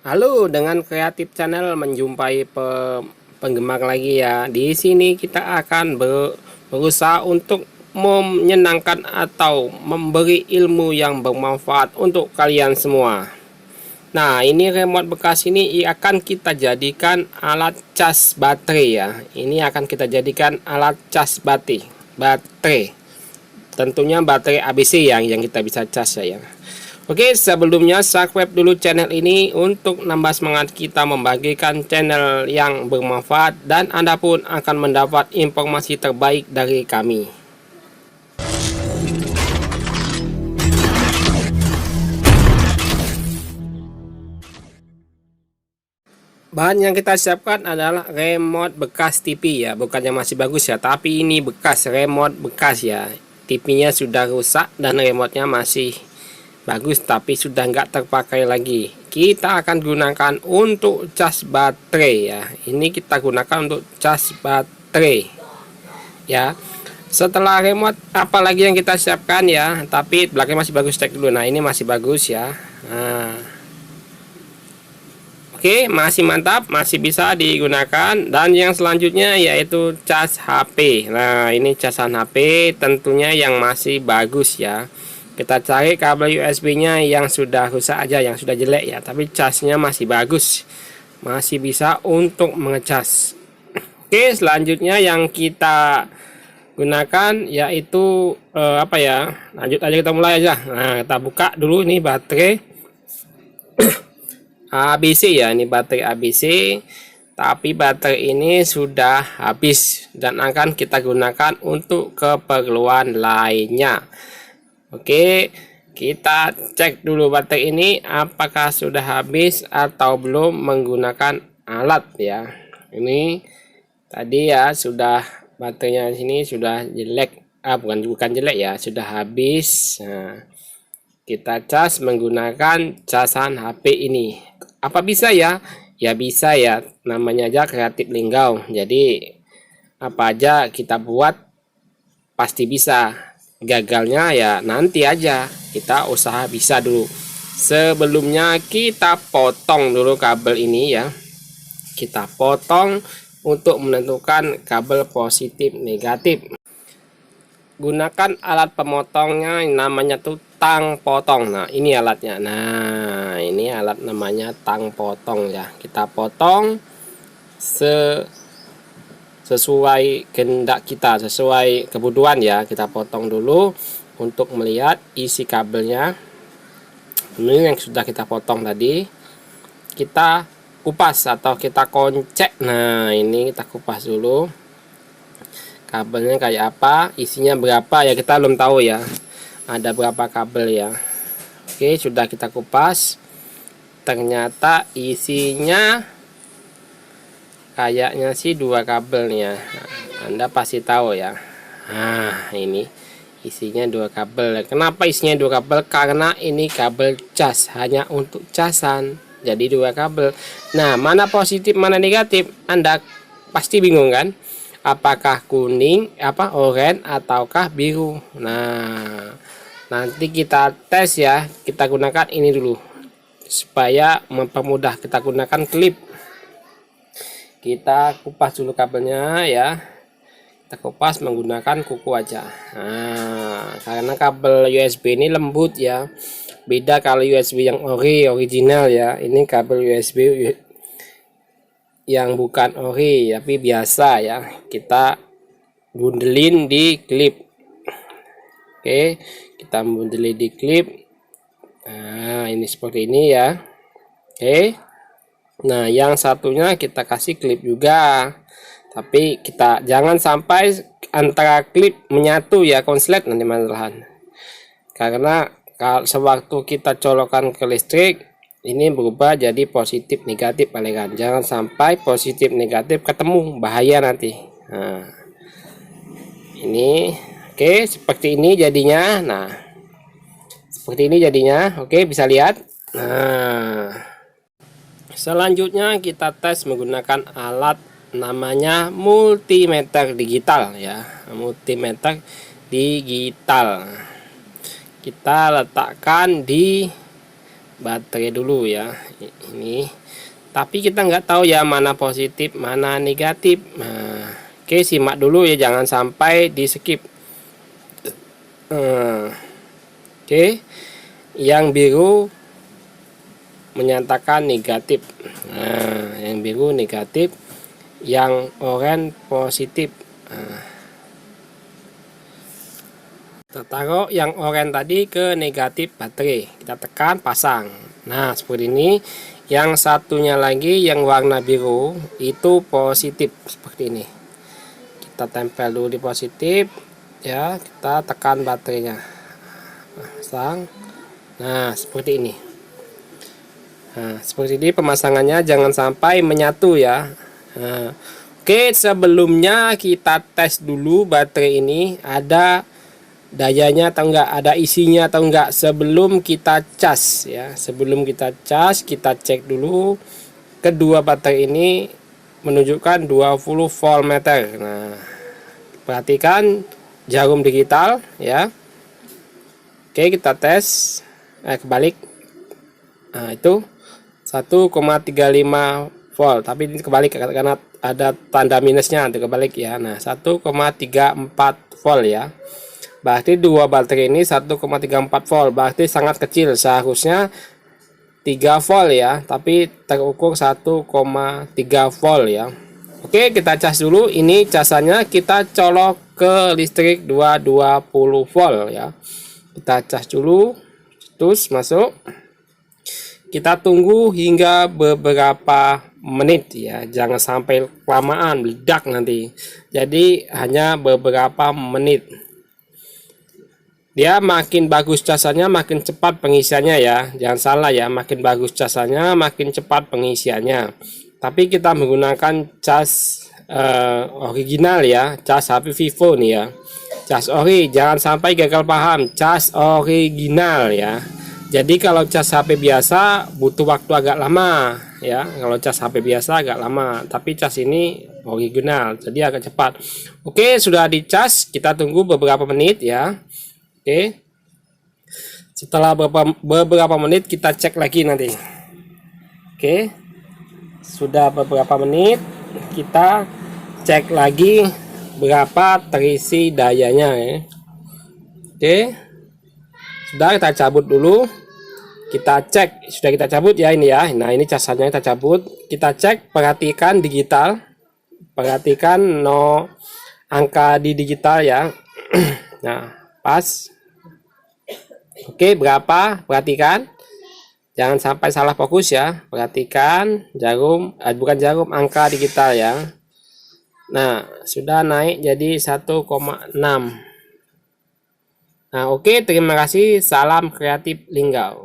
Halo, dengan Kreatif Channel menjumpai penggemar lagi ya. Di sini kita akan berusaha untuk menyenangkan atau memberi ilmu yang bermanfaat untuk kalian semua. Nah, ini remote bekas ini akan kita jadikan alat cas baterai ya. Ini akan kita jadikan alat cas baterai. Tentunya baterai ABC yang kita bisa cas ya. Oke, sebelumnya subscribe dulu channel ini untuk nambah semangat kita membagikan channel yang bermanfaat dan Anda pun akan mendapat informasi terbaik dari kami. Bahan yang kita siapkan adalah remote bekas TV ya, bukannya masih bagus ya, tapi ini bekas, remote bekas ya. TV-nya sudah rusak dan remote-nya masih bagus tapi sudah nggak terpakai lagi. Kita akan gunakan untuk cas baterai ya. Ini kita gunakan untuk cas baterai ya. Setelah remote apalagi yang kita siapkan ya, tapi belakangnya masih bagus, cek dulu. Nah, ini masih bagus ya. Nah, oke, masih mantap, masih bisa digunakan. Dan yang selanjutnya yaitu cas HP. Nah, ini casan HP tentunya yang masih bagus ya. Kita cari kabel USB-nya yang sudah rusak aja, yang sudah jelek ya, tapi casnya masih bagus, masih bisa untuk mengecas. Oke, selanjutnya yang kita gunakan yaitu apa ya, lanjut aja, kita mulai aja. Nah, kita buka dulu ini baterai ABC ya, ini baterai ABC, tapi baterai ini sudah habis dan akan kita gunakan untuk keperluan lainnya. Oke, kita cek dulu baterai ini apakah sudah habis atau belum menggunakan alat ya. Ini tadi ya, sudah baterainya sini sudah jelek, bukan jelek ya, sudah habis. Nah, kita cas menggunakan casan HP ini. Apa bisa ya? Ya bisa ya, namanya aja kreatif linggau. Jadi apa aja kita buat pasti bisa. Gagalnya ya nanti aja, kita usaha bisa dulu. Sebelumnya kita potong dulu kabel ini ya, kita potong untuk menentukan kabel positif negatif. Gunakan alat pemotongnya, namanya tuh tang potong. Nah, ini alatnya. Nah, ini alat namanya tang potong ya. Kita potong sesuai kehendak kita, sesuai kebutuhan ya. Kita potong dulu untuk melihat isi kabelnya. Ini yang sudah kita potong tadi, kita kupas atau kita koncek. Nah, ini kita kupas dulu kabelnya kayak apa, isinya berapa ya, kita belum tahu ya ada berapa kabel ya. Oke, sudah kita kupas, ternyata isinya kayaknya sih 2 kabel nih ya. Anda pasti tahu ya. Nah, ini isinya 2 kabel. Kenapa isinya 2 kabel? Karena ini kabel cas, hanya untuk casan, jadi 2 kabel. Nah, mana positif mana negatif, Anda pasti bingung kan, apakah kuning, oranye ataukah biru. Nah, nanti kita tes ya, kita gunakan ini dulu supaya mempermudah. Kita gunakan klip, kita kupas dulu kabelnya ya. Kita kupas menggunakan kuku aja. Nah, karena kabel USB ini lembut ya, beda kalau USB yang original ya. Ini kabel USB yang bukan ori tapi biasa ya, kita bundelin di klip. Oke, kita bundelin di klip. Nah, ini seperti ini ya. Oke, nah yang satunya kita kasih klip juga, tapi kita jangan sampai antara klip menyatu ya, konslet nanti malahan. Karena kalau sewaktu kita colokan ke listrik, ini berubah jadi positif negatif aliran. Jangan sampai positif negatif ketemu, bahaya nanti. Nah, ini oke, seperti ini jadinya. Nah, seperti ini jadinya. Oke, bisa lihat. Nah, selanjutnya kita tes menggunakan alat namanya multimeter digital ya, multimeter digital. Kita letakkan di baterai dulu ya. Ini, tapi kita nggak tahu ya mana positif mana negatif. Nah, oke, simak dulu ya, jangan sampai di skip. Oke, yang biru menyatakan negatif. Nah, yang biru negatif, yang oranye positif. Nah, kita taruh yang oranye tadi ke negatif baterai, kita tekan pasang. Nah, seperti ini. Yang satunya lagi yang warna biru itu positif, seperti ini. Kita tempel dulu di positif ya, kita tekan baterainya, pasang. Nah, seperti ini. Nah, seperti ini pemasangannya, jangan sampai menyatu ya. Nah, oke, sebelumnya kita tes dulu baterai ini ada dayanya atau enggak, ada isinya atau enggak, sebelum kita cas ya. Sebelum kita cas, kita cek dulu kedua baterai ini menunjukkan 20 voltmeter. Nah, perhatikan jarum digital ya. Oke, kita tes. Kebalik. Nah, itu 1,35 volt, tapi ini kebalik karena ada tanda minusnya, itu kebalik ya. Nah, 1,34 volt ya. Berarti dua baterai ini 1,34 volt, berarti sangat kecil, seharusnya 3 volt ya, tapi terukur 1,3 volt ya. Oke, kita cas dulu. Ini casannya kita colok ke listrik 220 volt ya. Kita cas dulu, terus masuk. Kita tunggu hingga beberapa menit ya, jangan sampai kelamaan meledak nanti. Jadi hanya beberapa menit. Dia makin bagus casannya, makin cepat pengisiannya ya. Jangan salah ya, makin bagus casannya, makin cepat pengisiannya. Tapi kita menggunakan cas original ya, cas HP Vivo nih ya. Cas ori, jangan sampai gagal paham, cas original ya. Jadi kalau cas HP biasa butuh waktu agak lama ya. Kalau cas HP biasa agak lama, tapi cas ini original, jadi agak cepat. Oke, sudah dicas, kita tunggu beberapa menit ya. Oke, setelah beberapa menit kita cek lagi nanti. Oke, sudah beberapa menit kita cek lagi berapa terisi dayanya ya. Oke, sudah, kita cabut dulu. Kita cek, sudah kita cabut ya ini ya. Nah, ini casannya kita cabut. Kita cek, perhatikan digital, perhatikan no angka di digital ya. Nah, pas. Oke, berapa? Perhatikan. Jangan sampai salah fokus ya. Perhatikan jarum, bukan jarum, angka digital ya. Nah, sudah naik jadi 1,6. Nah, oke, terima kasih. Salam kreatif Linggau.